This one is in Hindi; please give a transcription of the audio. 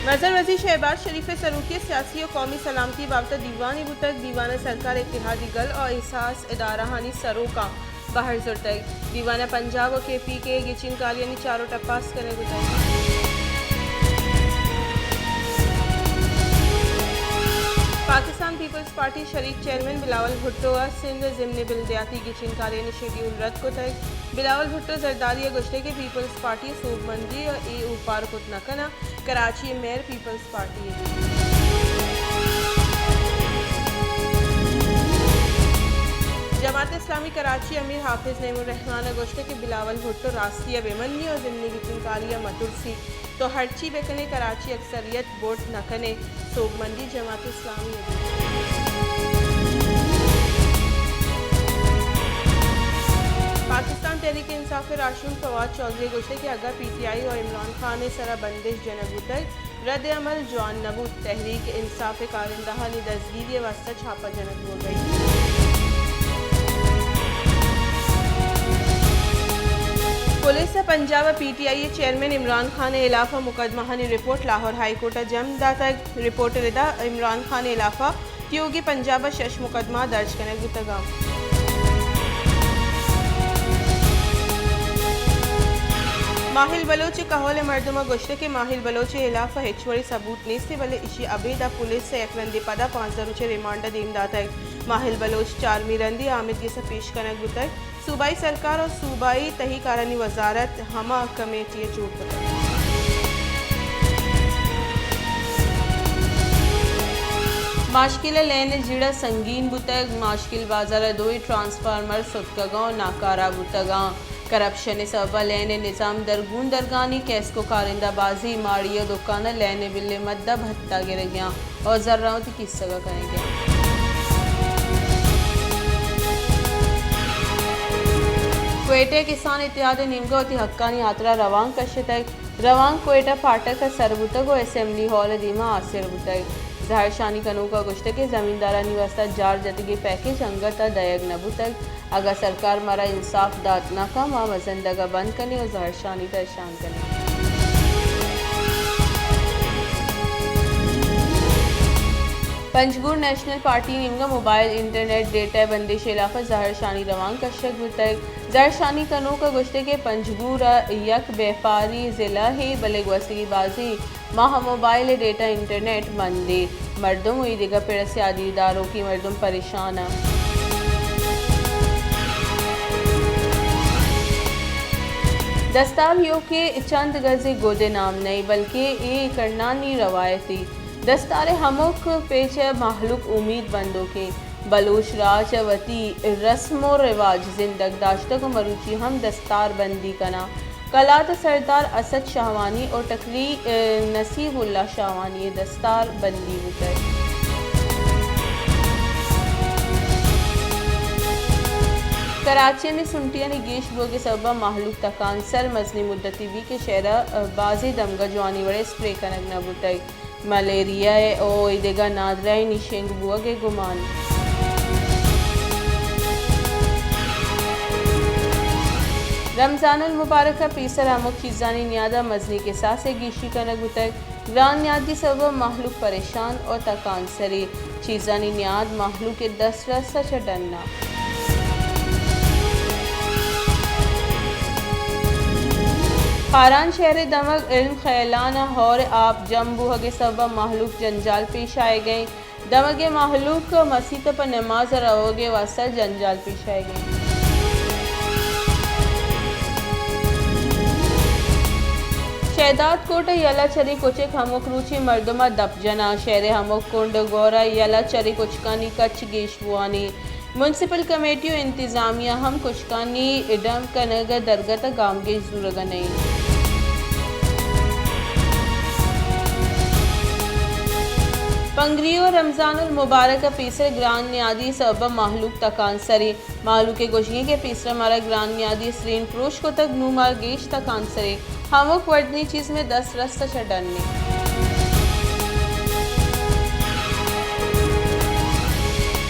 मजहर वज़ीर शहबाज शरीफ सरूकी सियासी और कौमी सलामती बाबत दीवानी बुतक दीवाना सरकार इत्तेहादी गल और एहसास इदारा हानी सरों का बाहर जुरतक दीवाना पंजाब और KP के गिचिन कालियानी चारों टपास करने बुतक पाकिस्तान पीपल्स पार्टी शरीक चेयरमैन बिलावल भुट्टो सिंध ज़िमनी बिलदियाती गिचिन कालियानी शेड्यूल रद्द को तक बिलावल भुट्टो जरदारी गुश्ते के पीपल्स पार्टी सूबमंदी और ऊपार कुत नकना Karachi mayor peoples party Jamaat Islami Karachi अमीर हाफिज नईमुर्रहमान गोश्ते के बिलावल भुट्टो रास्तिया बेमनी और ज़िमनी गिचिन कालिया मतुरसी तो हरची बेकने कराची अक्सरियत वोट नकने सोगमंदी जमात इस्लामी पाकिस्तान तहरीक इंसाफ राशून फवाद चौधरी गुश्ते के अगर PTI और इमरान खान ने सरा बंदिश जनक रद्द अमल जवान नबूद तहरीक इंसाफ कारिंदहा ने दस्तगीरी वास्ता छापा जनक हो गई। Police Punjab PTI chairman Imran Khan इलाफा मुकदमा ने रिपोर्ट लाहौर हाई कोर्ट जमदा तक रिपोर्ट रिदा इमरान खान इलाफा क्योंकि पंजाब शश मुकदमा दर्ज करने गुतगा माहिल बलोच कहौल मर्दमा गुश्ते के माहिल बलोच इलाफा हिचवड़ी सबूत नेस्ते बले इशी अबेदा पुलिस से एकरंदी पदा 5,000 रुपये रिमांडर दीमदा तक माहिल बलोच चारमी रंदी आमिद के से पेश करने गुतक सूबाई सरकार और सूबाई तहकीकारानी वजारत हमा कमेटी चूट माशकिल लेन जिड़ा संगीन बुतग माशकिल बाजार दोई ट्रांसफार्मर सुतकगांव नाकारा बुतगा करप्शन सबा लेन निज़ाम दरगून दरगानी कैस को कारिंदाबाजी माड़िया दुकान लेने बिल्ले मद्दा भत्ता गिर गया और जर्रावती किस सगा करेंगे। क्वेटा किसान इत्तेहाद निमगौती हक्कानी यात्रा रवांग कशतक रवांग क्वेटा फाटक का सरबुतक और असेंबली हॉल दीमा आसिर बुतक जहर शानी कनू का गुश्ते के जमींदारा निवास्ता जार जतगे पैकेज अंगता दयग नबुतक अगर सरकार मारा इंसाफ दात नाका माँ वजनदगा बंद करने और जहर शानी दर्शान करने पंजगुर नेशनल पार्टी निमगा मोबाइल इंटरनेट डेटा बंदिश इलाफा जहर शानी रवांग कशक बुतक जहर शानी कनू का गुश्ते के पंजगुर यक व्यापारी जिला है बलेग वसी बाजी माह मोबाइल डेटा इंटरनेट मंदी मर्दों हुई दिगा पेड़ से आदीदारों की मर्दों परेशान दस्तारियों के चंद गज़े गोदे नाम नहीं बल्कि ये करनानी रवायती दस्तार हमुक पेच महलुक उम्मीद बंदों के बलूच राजवती रस्म रिवाज जिंदग दाश्त को मरूची हम दस्तार बंदी कना कलात सरदार असद शाहवानी और टकली नसीबुल्ला शाहवानी दस्तार बंदी उतर कराची में सुंटिया ने गेश बो के सबा महलूक तकान सर मजनी मुद्दती भी के शहरा बाजी दमगा जवानी वड़े स्प्रे कनक न बुतई मलेरिया ओ इदेगा नादराई निशेंग बुआ के गुमान रमज़ानुल मुबारक पीसर अमुक चीज़ानी न्यादा मजनी के साथ से गीशी कनक बुतक ग्रान न्यादी सब महलूक परेशान और तकान सरी चीज़ानी न्याद महलूक के 10 रस्सा चडन्ना खारान शहर दमक इल्म खैलाना और आप जम्बू के सब महलूक जंजाल पेश आए गए दमगे महलूक मसीत पर नमाज रहोगे वास्ता जंजाल पेश आए गए। शहदाद कोट यला चरी कुचिक हमुक रुचि मर्दमा दपजना शहर हमुक कुंड गौरा यला चरी कुचकानी कच्छ गेशबुआनी म्यूनसिपल कमेटी और इंतजामिया हम कुचकानी इडम कनग दरगत गामगे जुरग नहीं पंगरियो रमज़ानुल मुबारक पीसर ग्रान न्यादी सब महलूक तकान सरी मालू के गोशिए के पीसरा मारा ग्रान न्यादी स्रीन प्रोश को तक नूमार गेश तकान सरी हमुक वर्दनी चीज़ में 10 रस्ता चढ़ने